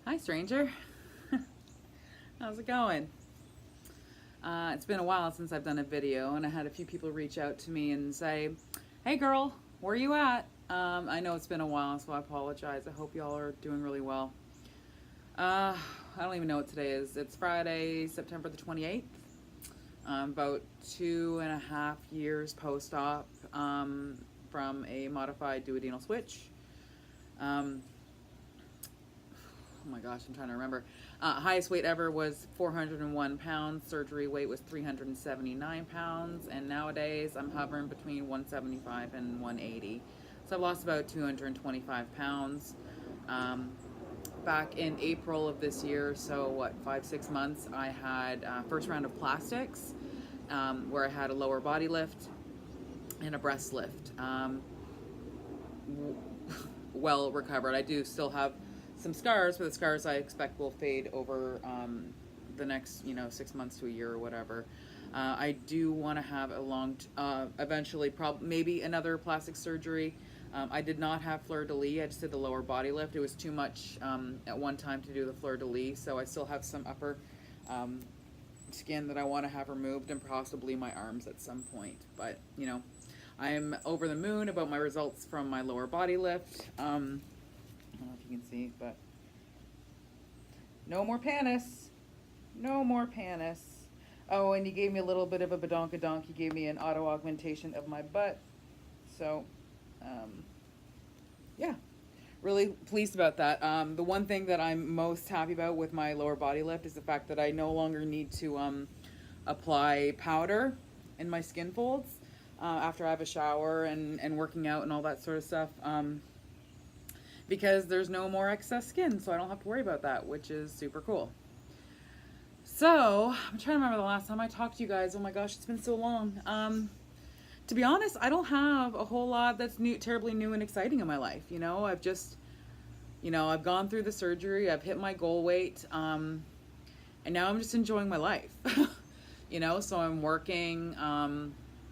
Hi, stranger. How's it going? It's been a while since I've done a video, and I had a few people reach out to me and say, "Hey, girl, where you at?" I know it's been a while, so I apologize. I hope y'all are doing really well. I don't even know what today is. It's Friday, September the 28th. About 2.5 years post-op from a modified duodenal switch. Um, oh my gosh, I'm trying to remember. Highest weight ever was 401 pounds. Surgery weight was 379 pounds. And nowadays I'm hovering between 175 and 180. So I've lost about 225 pounds. Back in April of this year, so what, 5, 6 months, I had first round of plastics, where I had a lower body lift and a breast lift. Well recovered. I do still have some scars, but the scars I expect will fade over the next 6 months to a year or whatever. I do want to have a eventually, maybe another plastic surgery. I did not have fleur-de-lis. I just did the lower body lift. It was too much at one time to do the fleur-de-lis, so I still have some upper skin that I want to have removed, and possibly my arms at some point. But I'm over the moon about my results from my lower body lift. I don't know if you can see, but no more panis. No more panis. Oh, and he gave me a little bit of a badonkadonk. He gave me an auto augmentation of my butt. So, yeah, really pleased about that. The one thing that I'm most happy about with my lower body lift is the fact that I no longer need to apply powder in my skin folds after I have a shower and working out and all that sort of stuff. Because there's no more excess skin, so I don't have to worry about that, which is super cool. So, I'm trying to remember the last time I talked to you guys. Oh my gosh, it's been so long. To be honest, I don't have a whole lot that's terribly new and exciting in my life. I've just, I've gone through the surgery, I've hit my goal weight, and now I'm just enjoying my life. So I'm working,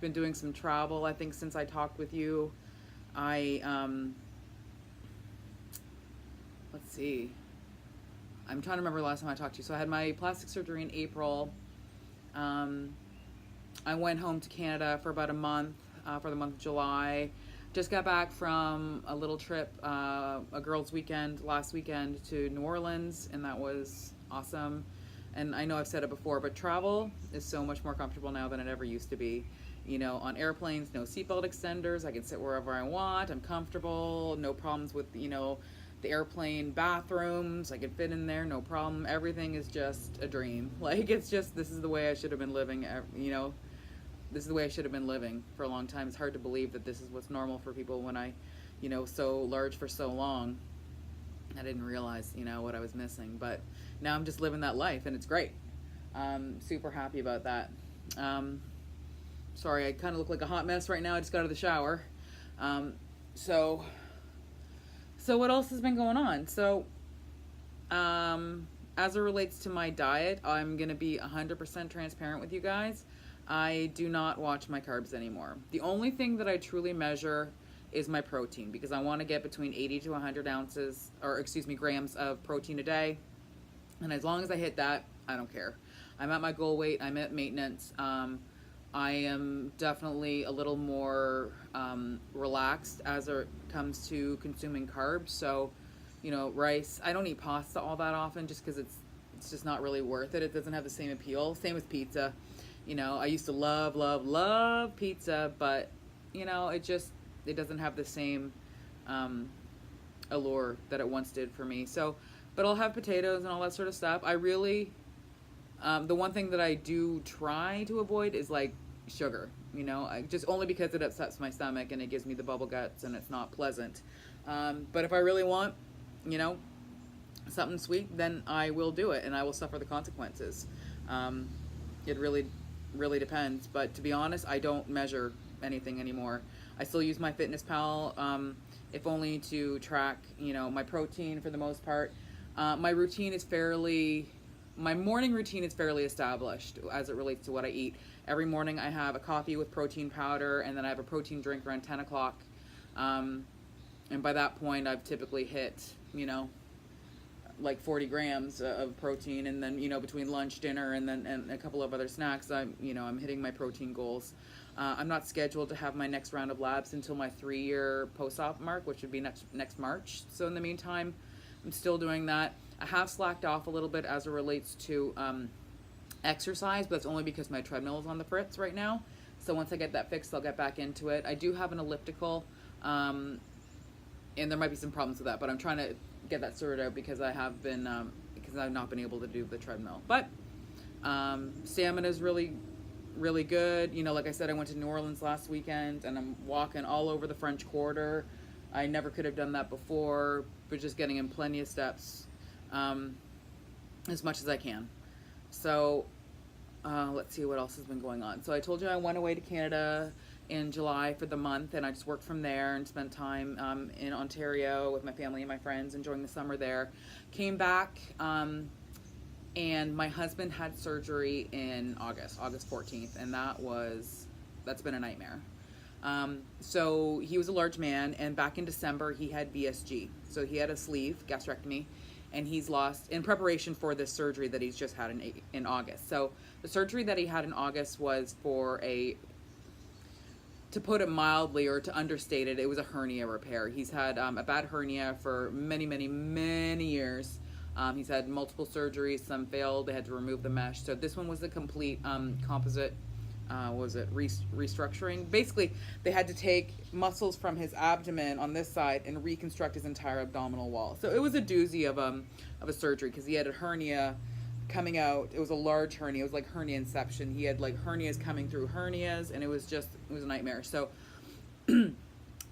been doing some travel. I think since I talked with you, let's see. I'm trying to remember the last time I talked to you. So I had my plastic surgery in April. I went home to Canada for about a month, for the month of July. Just got back from a little trip, a girls' weekend last weekend to New Orleans, and that was awesome. And I know I've said it before, but travel is so much more comfortable now than it ever used to be. On airplanes, no seatbelt extenders. I can sit wherever I want. I'm comfortable. No problems with, the airplane bathrooms. I can fit in there, no problem. Everything is just a dream. Like, it's just, this is the way I should have been living, this is the way I should have been living for a long time. It's hard to believe that this is what's normal for people when I, so large for so long. I didn't realize, what I was missing. But now I'm just living that life, and it's great. Super happy about that. Sorry, I kind of look like a hot mess right now. I just got out of the shower. So what else has been going on? So, as it relates to my diet, I'm going to be 100% transparent with you guys. I do not watch my carbs anymore. The only thing that I truly measure is my protein, because I want to get between 80 to 100 grams of protein a day. And as long as I hit that, I don't care. I'm at my goal weight. I'm at maintenance. I am definitely a little more relaxed as it comes to consuming carbs. So, rice. I don't eat pasta all that often just because it's just not really worth it. It doesn't have the same appeal. Same with pizza. I used to love pizza, but it doesn't have the same allure that it once did for me. So, but I'll have potatoes and all that sort of stuff. I really, the one thing that I do try to avoid is like sugar, just only because it upsets my stomach and it gives me the bubble guts and it's not pleasant. But if I really want, something sweet, then I will do it and I will suffer the consequences. It really depends. But to be honest, I don't measure anything anymore. I still use MyFitnessPal, if only to track, my protein for the most part. My morning routine is fairly established as it relates to what I eat. Every morning I have a coffee with protein powder, and then I have a protein drink around 10 o'clock. And by that point, I've typically hit, like 40 grams of protein, and then between lunch, dinner, and a couple of other snacks, I'm hitting my protein goals. I'm not scheduled to have my next round of labs until my 3-year post-op mark, which would be next March. So in the meantime, I'm still doing that. I have slacked off a little bit as it relates to exercise, but that's only because my treadmill is on the fritz right now. So once I get that fixed, I'll get back into it. I do have an elliptical, and there might be some problems with that, but I'm trying to get that sorted out because I've not been able to do the treadmill. But stamina is really, really good. Like I said, I went to New Orleans last weekend, and I'm walking all over the French Quarter. I never could have done that before, but just getting in plenty of steps, as much as I can. So let's see what else has been going on. So I told you I went away to Canada in July for the month, and I just worked from there and spent time in Ontario with my family and my friends, enjoying the summer there. Came back, and my husband had surgery in August 14th, and that's been a nightmare. So he was a large man, and back in December he had VSG. So he had a sleeve gastrectomy, and he's lost in preparation for this surgery that he's just had in August. So the surgery that he had in August was for to put it mildly or to understate it, it was a hernia repair. He's had a bad hernia for many, many, many years. He's had multiple surgeries, some failed, they had to remove the mesh. So this one was a complete composite restructuring. Basically, they had to take muscles from his abdomen on this side and reconstruct his entire abdominal wall. So it was a doozy of a surgery, because he had a hernia coming out. It was a large hernia. It was like hernia inception. He had like hernias coming through hernias, and it was a nightmare. So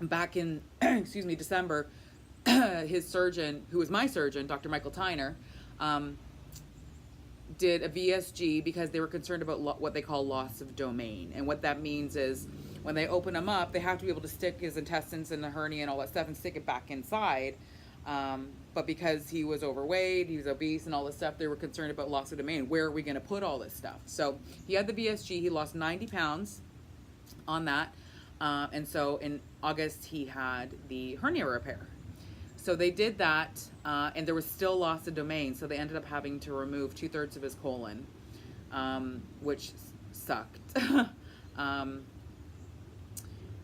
back in December, his surgeon, who was my surgeon, Dr. Michael Tyner, did a VSG because they were concerned about what they call loss of domain. And what that means is when they open him up, they have to be able to stick his intestines in the hernia and all that stuff and stick it back inside. But because he was overweight, he was obese and all this stuff, they were concerned about loss of domain. Where are we going to put all this stuff? So he had the VSG. He lost 90 pounds on that. And so in August, he had the hernia repair. So they did that, and there was still loss of domain. So they ended up having to remove 2/3 of his colon, which sucked.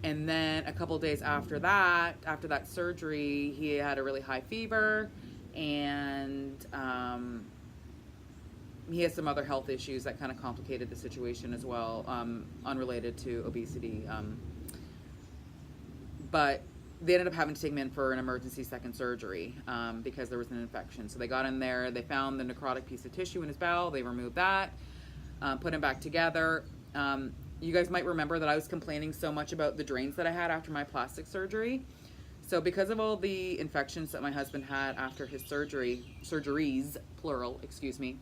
And then a couple days after that surgery, he had a really high fever, and he has some other health issues that kind of complicated the situation as well, unrelated to obesity. But they ended up having to take him in for an emergency second surgery because there was an infection. So they got in there, they found the necrotic piece of tissue in his bowel, they removed that, put him back together. You guys might remember that I was complaining so much about the drains that I had after my plastic surgery. So because of all the infections that my husband had after his surgeries, plural, excuse me,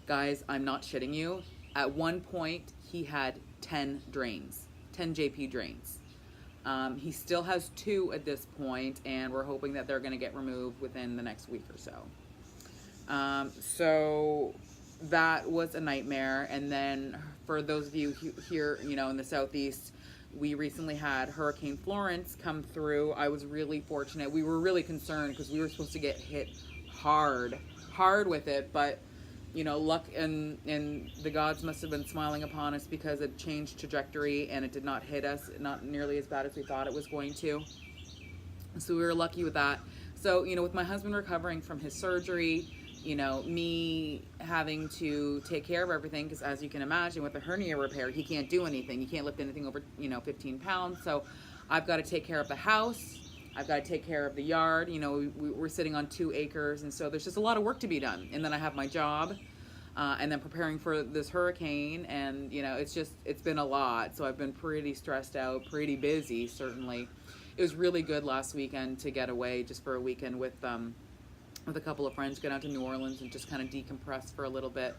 guys, I'm not shitting you. At one point, he had 10 drains, 10 JP drains. He still has 2 at this point, and we're hoping that they're going to get removed within the next week or so. So that was a nightmare. And then for those of you here, in the Southeast, we recently had Hurricane Florence come through. I was really fortunate. We were really concerned because we were supposed to get hit hard with it, but luck and the gods must have been smiling upon us because it changed trajectory and it did not hit us, not nearly as bad as we thought it was going to. So we were lucky with that. So, with my husband recovering from his surgery, me having to take care of everything, because as you can imagine, with a hernia repair, he can't do anything. He can't lift anything over, 15 pounds. So I've got to take care of the house. I've got to take care of the yard. We're sitting on 2 acres, and so there's just a lot of work to be done. And then I have my job, and then preparing for this hurricane, and it's been a lot. So I've been pretty stressed out, pretty busy, certainly. It was really good last weekend to get away just for a weekend with a couple of friends, go down to New Orleans and just kind of decompress for a little bit.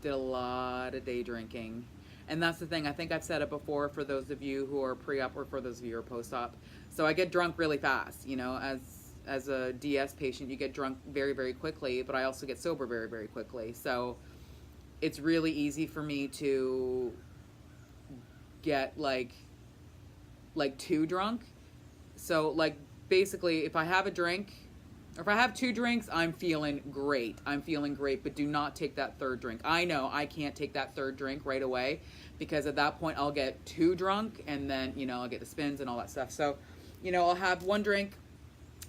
Did a lot of day drinking. And that's the thing, I think I've said it before for those of you who are pre-op or for those of you who are post-op. So I get drunk really fast, as a DS patient, you get drunk very, very quickly, but I also get sober very, very quickly. So it's really easy for me to get like too drunk. So basically if I have a drink, If I have 2 drinks, I'm feeling great. I'm feeling great, but do not take that third drink. I know I can't take that third drink right away because at that point I'll get too drunk and then, I'll get the spins and all that stuff. So, I'll have 1 drink,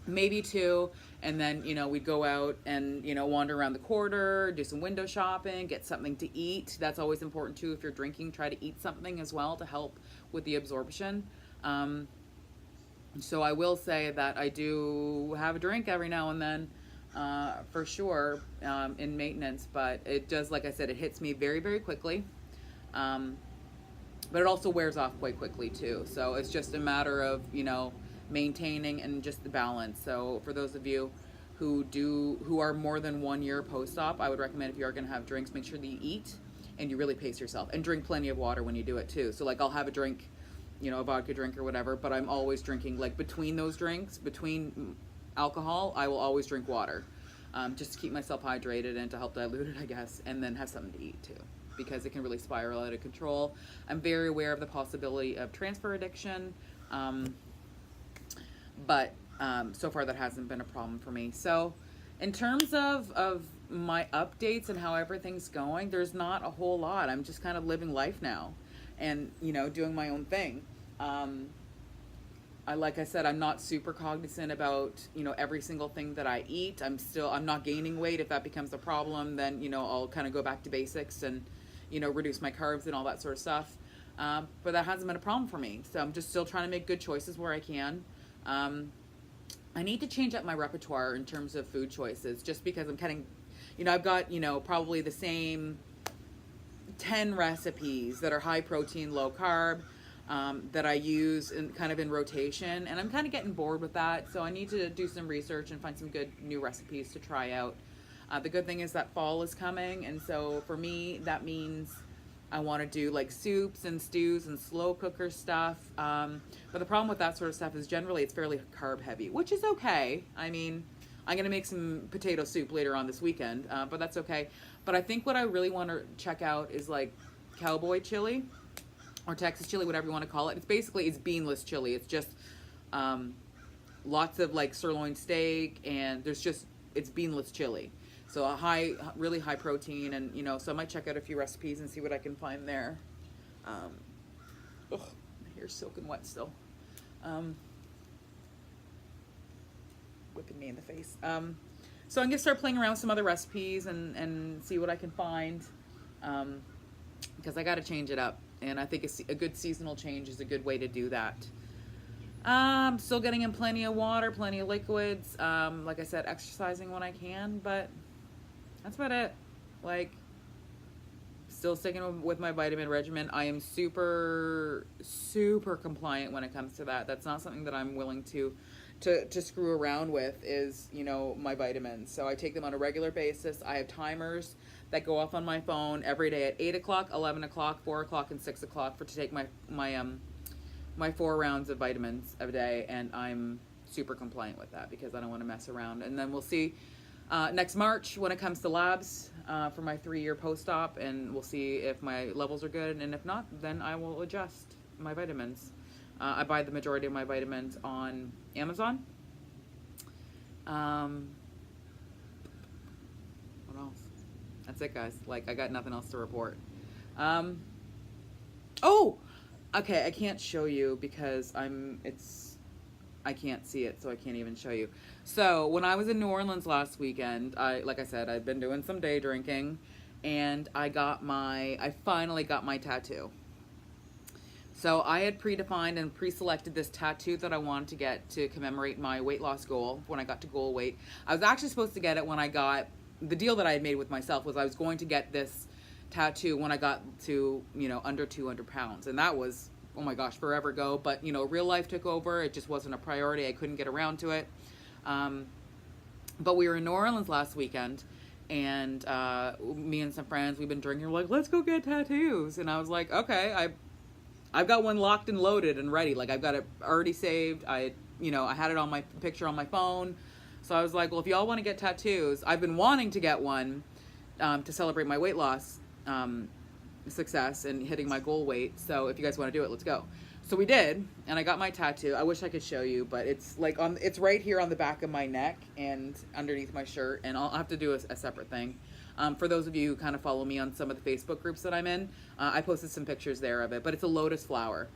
maybe 2, and then, we'd go out and, wander around the quarter, do some window shopping, get something to eat. That's always important too. If you're drinking, try to eat something as well to help with the absorption. So I will say that I do have a drink every now and then, for sure, in maintenance, but it does, like I said, it hits me very, very quickly. But it also wears off quite quickly too. So it's just a matter of, maintaining and just the balance. So for those of you who are more than 1 year post-op, I would recommend, if you are going to have drinks, make sure that you eat and you really pace yourself, and drink plenty of water when you do it too. So like I'll have a drink, a vodka drink or whatever, but I'm always drinking, like between those drinks, between alcohol, I will always drink water, just to keep myself hydrated and to help dilute it, I guess, and then have something to eat too, because it can really spiral out of control. I'm very aware of the possibility of transfer addiction, but so far that hasn't been a problem for me. So in terms of my updates and how everything's going, there's not a whole lot. I'm just kind of living life now and, doing my own thing. Like I said, I'm not super cognizant about, every single thing that I eat. I'm not gaining weight. If that becomes a problem, then, I'll kind of go back to basics and, reduce my carbs and all that sort of stuff. But that hasn't been a problem for me. So I'm just still trying to make good choices where I can. I need to change up my repertoire in terms of food choices, just because I'm kind of, I've got, probably the same 10 recipes that are high protein, low carb, that I use in rotation, and I'm kind of getting bored with that. So I need to do some research and find some good new recipes to try out. The good thing is that fall is coming, and so for me that means I want to do like soups and stews and slow cooker stuff. But the problem with that sort of stuff is generally it's fairly carb heavy, which is okay. I mean, I'm going to make some potato soup later on this weekend, but that's okay. But I think what I really want to check out is like cowboy chili or Texas chili, whatever you want to call it. It's beanless chili. It's just lots of like sirloin steak, and it's beanless chili. So really high protein, and so I might check out a few recipes and see what I can find there. My hair's soaking wet still. Whipping me in the face. So I'm gonna start playing around with some other recipes and see what I can find, because I got to change it up, and I think a good seasonal change is a good way to do that. Still getting in plenty of water, plenty of liquids. Like I said, exercising when I can, but that's about it. Like, still sticking with my vitamin regimen. I am super, super compliant when it comes to that. That's not something that I'm willing to screw around with, is, my vitamins. So I take them on a regular basis. I have timers that go off on my phone every day at 8 o'clock, 11 o'clock, 4 o'clock, and 6 o'clock to take my 4 rounds of vitamins a day, and I'm super compliant with that because I don't want to mess around. And then we'll see next March when it comes to labs for my 3-year post-op, and we'll see if my levels are good, and if not, then I will adjust my vitamins. I buy the majority of my vitamins on Amazon. What else? That's it, guys. Like, I got nothing else to report. Oh! Okay, I can't show you because I can't see it, so I can't even show you. So when I was in New Orleans last weekend, like I said, I'd been doing some day drinking, and I finally got my tattoo. So I had predefined and pre-selected this tattoo that I wanted to get to commemorate my weight loss goal when I got to goal weight. I was actually supposed to get it when I got, the deal that I had made with myself was I was going to get this tattoo when I got to, under 200 pounds. And that was, oh my gosh, forever ago. But, real life took over. It just wasn't a priority. I couldn't get around to it. But we were in New Orleans last weekend, and me and some friends, we've been drinking. We're like, let's go get tattoos. And I was like, okay, I've got one locked and loaded and ready. Like, I've got it already saved. I had it on my picture on my phone. So I was like, well, if y'all want to get tattoos, I've been wanting to get one to celebrate my weight loss success and hitting my goal weight. So if you guys want to do it, let's go. So we did, and I got my tattoo. I wish I could show you, but it's like it's right here on the back of my neck and underneath my shirt, and I'll have to do a separate thing. For those of you who kind of follow me on some of the Facebook groups that I'm in, I posted some pictures there of it, but it's a lotus flower.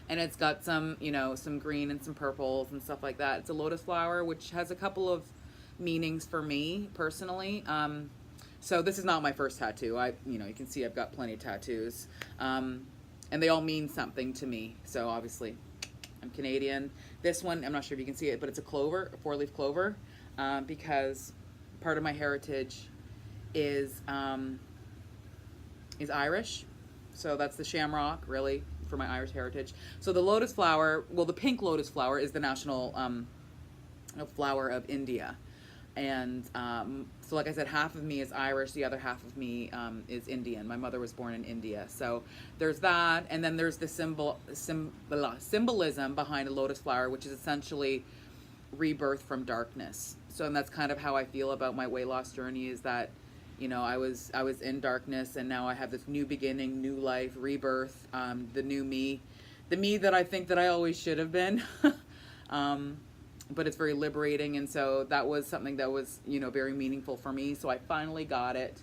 And it's got some, you know, some green and some purples and stuff like that. It's a lotus flower, which has a couple of meanings for me personally. So this is not my first tattoo. You know, you can see I've got plenty of tattoos. And they all mean something to me. So obviously, I'm Canadian. This one, I'm not sure if you can see it, but it's a clover, a 4-leaf clover, because part of my heritage is Irish. So that's the shamrock, really, for my Irish heritage. So the lotus flower, well, the pink lotus flower is the national flower of India. And so like I said, half of me is Irish, the other half of me is Indian. My mother was born in India. So there's that, and then there's the symbolism behind a lotus flower, which is essentially rebirth from darkness. So, and that's kind of how I feel about my weight loss journey, is that, you know, I was in darkness, and now I have this new beginning, new life, rebirth, the new me, the me that I think that I always should have been. But it's very liberating, and so that was something that was, you know, very meaningful for me. So I finally got it.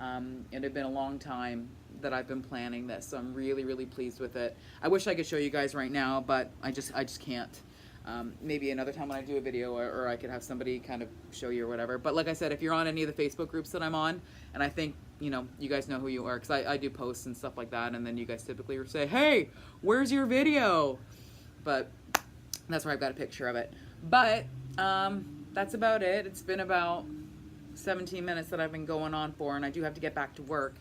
It had been a long time that I've been planning this, so I'm really, really pleased with it. I wish I could show you guys right now, but I just can't. Maybe another time when I do a video, or I could have somebody kind of show you or whatever. But like I said, if you're on any of the Facebook groups that I'm on, and I think, you know, you guys know who you are, because I do posts and stuff like that, and then you guys typically say, hey, where's your video? But that's where I've got a picture of it. But that's about it. It's been about 17 minutes that I've been going on for, and I do have to get back to work.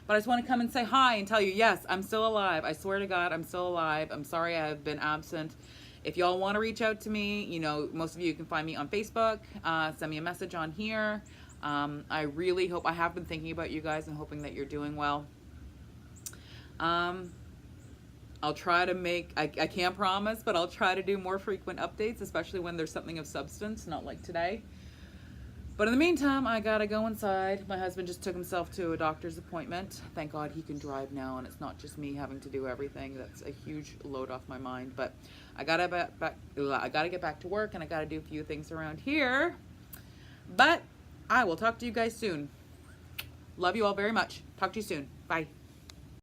But I just want to come and say hi and tell you, yes, I'm still alive. I swear to God, I'm still alive. I'm sorry I have been absent. If y'all want to reach out to me, you know, most of you can find me on Facebook. Send me a message on here. I really hope, I have been thinking about you guys and hoping that you're doing well. I'll try to make, I can't promise, but I'll try to do more frequent updates, especially when there's something of substance, not like today. But in the meantime, I gotta go inside. My husband just took himself to a doctor's appointment. Thank God he can drive now, and it's not just me having to do everything. That's a huge load off my mind. But I gotta get back to work, and I gotta do a few things around here. But I will talk to you guys soon. Love you all very much. Talk to you soon. Bye.